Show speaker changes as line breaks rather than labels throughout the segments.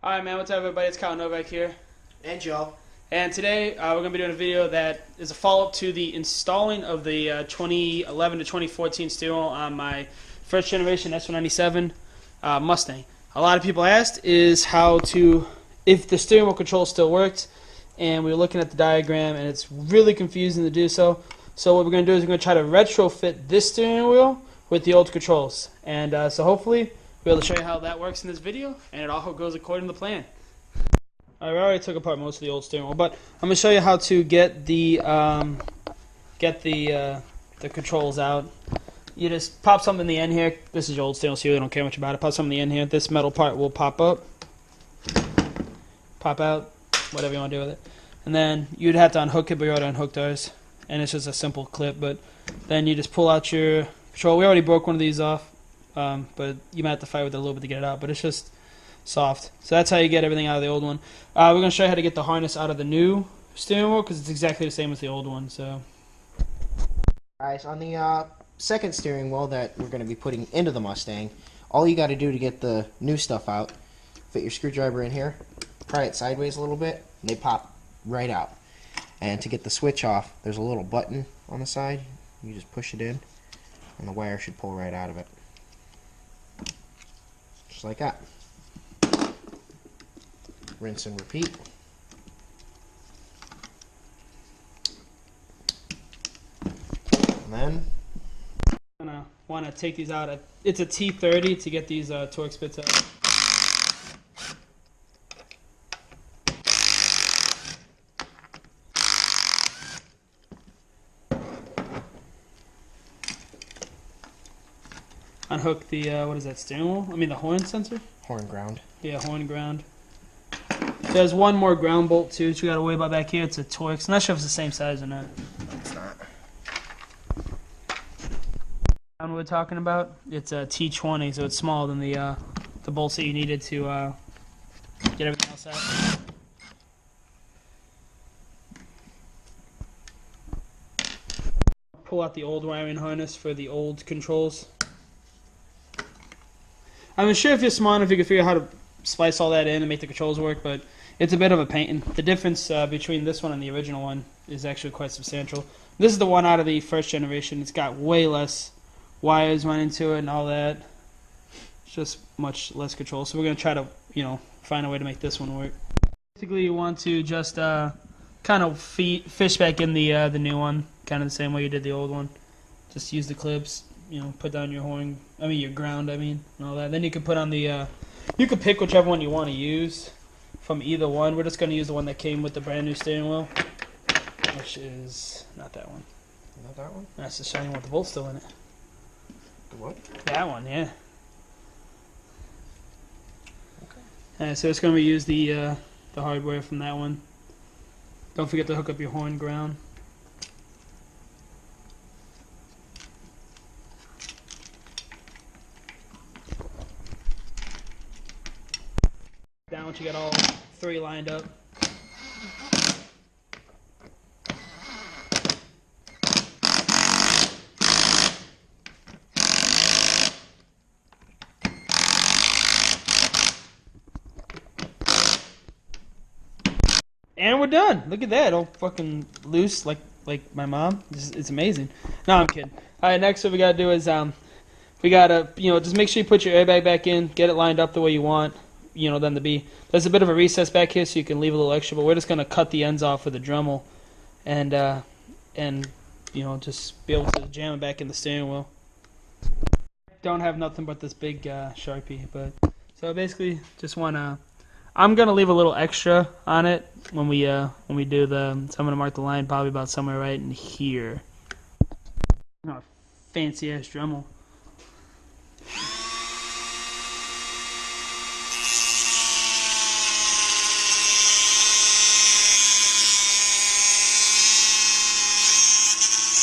Alright man, what's up everybody, it's Kyle Novak here.
And Joe.
And today we're going to be doing a video that is a follow-up to the installing of the 2011 to 2014 steering wheel on my first generation S197 Mustang. A lot of people asked is if the steering wheel control still worked, and we were looking at the diagram and it's really confusing to do so. So what we're going to do is we're going to try to retrofit this steering wheel with the old controls. And so hopefully we'll be able to show you how that works in this video, and it all goes according to plan. I already took apart most of the old steering wheel, but I'm going to show you how to get the controls out. You just pop something in the end here. This is your old steering wheel, so you really don't care much about it. Pop something in the end here. This metal part will pop up, pop out, whatever you want to do with it. And then you'd have to unhook it, but you already unhooked ours. And it's just a simple clip, but then you just pull out your control. We already broke one of these off. But you might have to fight with it a little bit to get it out, but it's just soft. So that's how you get everything out of the old one. We're going to show you how to get the harness out of the new steering wheel because it's exactly the same as the old one. So,
Guys, on the second steering wheel that we're going to be putting into the Mustang, all you got to do to get the new stuff out, fit your screwdriver in here, pry it sideways a little bit, and they pop right out. And to get the switch off, there's a little button on the side. You just push it in, and the wire should pull right out of it. Just like that. Rinse and repeat. And then
I'm going to want to take these out. It's a T30 to get these torque spits out. Unhook the, what is that, steering wheel? I mean the horn sensor?
horn ground.
Yeah, horn ground. There's one more ground bolt too that you gotta worry about back here. It's a Torx. I'm not sure if it's the same size or not.
It's not.
What we're talking about? It's a T20, so it's smaller than the bolts that you needed to get everything else out. Pull out the old wiring harness for the old controls. I'm sure if you're smart enough, you can figure out how to splice all that in and make the controls work, but it's a bit of a pain. The difference between this one and the original one is actually quite substantial. This is the one out of the first generation. It's got way less wires running to it and all that. It's just much less control. So we're going to try to, find a way to make this one work. Basically, you want to just kind of fish back in the new one, kind of the same way you did the old one. Just use the clips. Put down your your ground, and all that. Then you can put on the, you can pick whichever one you want to use from either one. We're just going to use the one that came with the brand new steering wheel, which is not that one.
Not that one?
That's the shiny one with the bolt still in it.
The what?
That one, yeah.
Okay.
So it's going to use the hardware from that one. Don't forget to hook up your horn ground. Down once you got all three lined up. And we're done. Look at that, all fucking loose like my mom. It's amazing. No, I'm kidding. All right, next what we gotta do is we gotta just make sure you put your airbag back in, get it lined up the way you want. Them to be. There's a bit of a recess back here, so you can leave a little extra, but we're just gonna cut the ends off with a Dremel, and just be able to jam it back in the steering wheel. Don't have nothing but this big Sharpie, but so basically just wanna. I'm gonna leave a little extra on it when we do the. So I'm gonna mark the line probably about somewhere right in here. Fancy ass Dremel.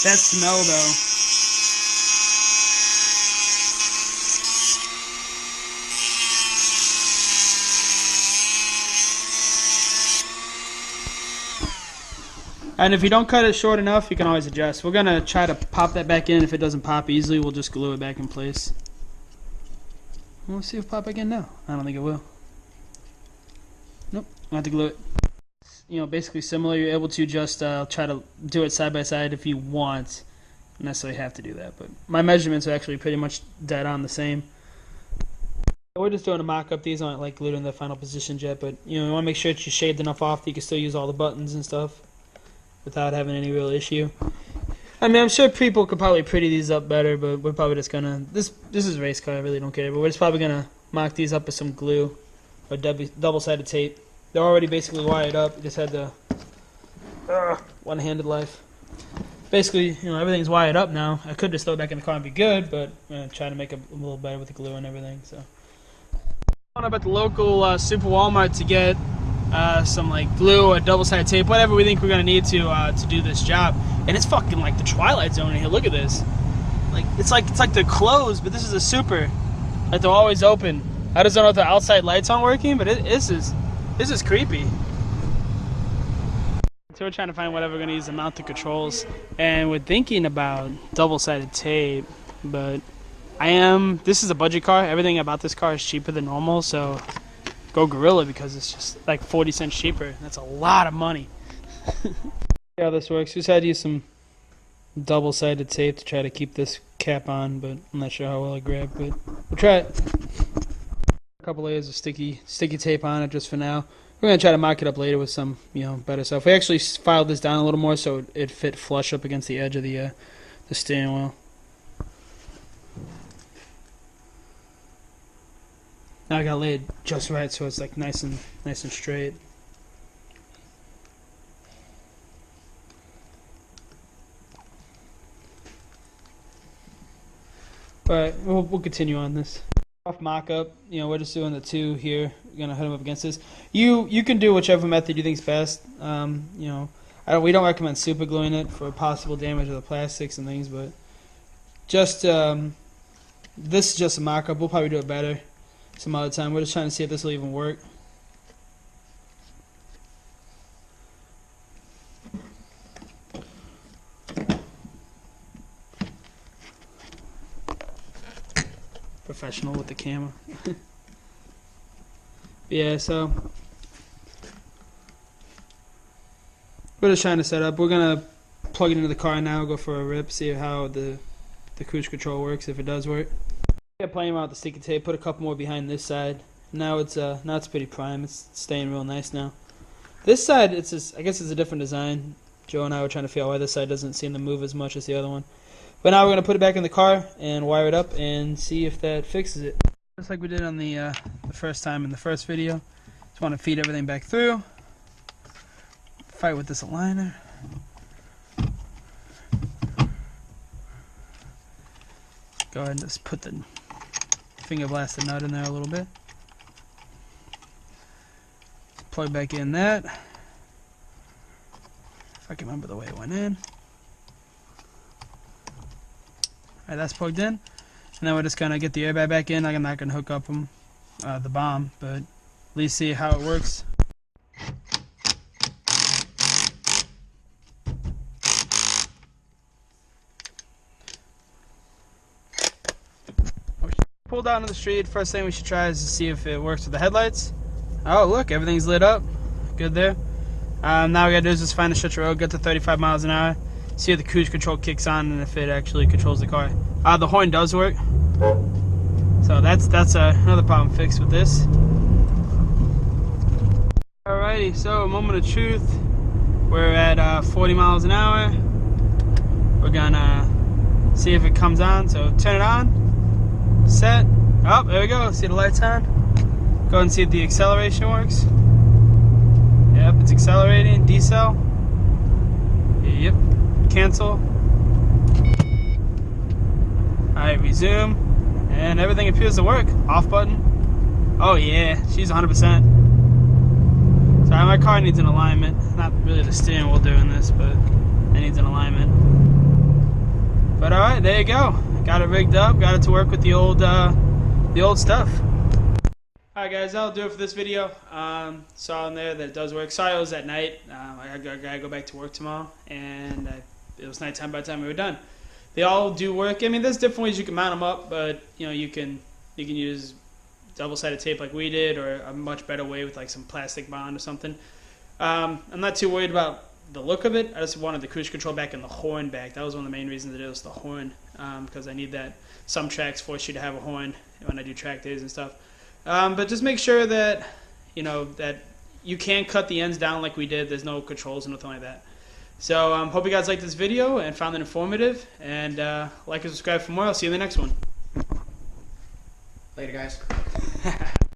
That smell, though. And if you don't cut it short enough, you can always adjust. We're going to try to pop that back in. If it doesn't pop easily, we'll just glue it back in place. We'll see if it pop back in now. I don't think it will. Nope, I have to glue it. You know, basically similar. You're able to just try to do it side by side if you want. You necessarily have to do that, but my measurements are actually pretty much dead on the same. We're just doing a mock-up. These aren't like glued in the final positions yet, but you know, you want to make sure that you shaved enough off that you can still use all the buttons and stuff without having any real issue. I mean, I'm sure people could probably pretty these up better, but we're probably just gonna this is a race car. I really don't care, but we're just probably gonna mock these up with some glue or double-sided tape. They're already basically wired up. You just had the one-handed life. Basically, you know, everything's wired up now. I could just throw it back in the car and be good, but I'm gonna try to make it a little better with the glue and everything. So, I went up at the local Super Walmart to get some like glue or double-sided tape, whatever we think we're gonna need to do this job. And it's fucking like the Twilight Zone in here. Look at this. Like it's like they're closed, but this is a Super. Like they're always open. I just don't know if the outside lights aren't working, but this is creepy. So we're trying to find whatever we're going to use to mount the controls. And we're thinking about double-sided tape, but this is a budget car. Everything about this car is cheaper than normal, so go Gorilla because it's just like 40 cents cheaper. That's a lot of money. See how this works. We just had to use some double-sided tape to try to keep this cap on, but I'm not sure how well it grabbed, but we'll try it. A couple layers of sticky tape on it just for now. We're going to try to mock it up later with some, you know, better stuff. We actually filed this down a little more so it fit flush up against the edge of the steering wheel. Now I got laid just right so it's like nice and straight. But we'll continue on this. Off mock-up, you know, we're just doing the two here. We're gonna hit them up against this. You can do whichever method you think's best. You know, we don't recommend super gluing it for possible damage of the plastics and things, but just this is just a mock-up. We'll probably do it better some other time. We're just trying to see if this will even work. Professional with the camera. Yeah, so we're just trying to set up. We're gonna plug it into the car now, go for a rip, see how the cruise control works, if it does work. Yeah, playing around with the sticky tape, put a couple more behind this side. Now it's pretty prime. It's staying real nice now. This side, I guess it's a different design. Joe and I were trying to figure out why this side doesn't seem to move as much as the other one. But now we're going to put it back in the car and wire it up and see if that fixes it. Just like we did on the first time in the first video. Just want to feed everything back through. Fight with this aligner. Go ahead and just put the finger blasted nut in there a little bit. Plug back in that. If I can remember the way it went in. Alright, that's plugged in. And then we're just going to get the airbag back in. Like, I'm not going to hook up the bomb, but at least see how it works. Pulled out into the street. First thing we should try is to see if it works with the headlights. Oh, look, everything's lit up. Good there. Now we got to do is just find a stretch of road, get to 35 miles an hour. See if the cruise control kicks on and if it actually controls the car. The horn does work, so that's another problem fixed with this. Alrighty, so moment of truth. We're at 40 miles an hour. We're gonna see if it comes on. So turn it on, set. Oh, there we go. See the lights on. Go ahead and see if the acceleration works. Yep, it's accelerating. Decel. Yep. Cancel. Alright, resume. And everything appears to work. Off button. Oh yeah, she's 100%. Sorry, my car needs an alignment. Not really the steering wheel doing this, but it needs an alignment. But alright, there you go. Got it rigged up, got it to work with the old stuff. Alright guys, that'll do it for this video. Saw in there that it does work. Sorry it was at night. I gotta go back to work tomorrow, and it was nighttime by the time we were done. They all do work. I mean, there's different ways you can mount them up, but you know, you can use double-sided tape like we did, or a much better way with like some plastic bond or something. I'm not too worried about the look of it. I just wanted the cruise control back and the horn back. That was one of the main reasons to do this, the horn, because I need that. Some tracks force you to have a horn when I do track days and stuff. But just make sure that that you can cut the ends down like we did. There's no controls or nothing like that. So hope you guys liked this video and found it informative. And like and subscribe for more. I'll see you in the next one.
Later, guys.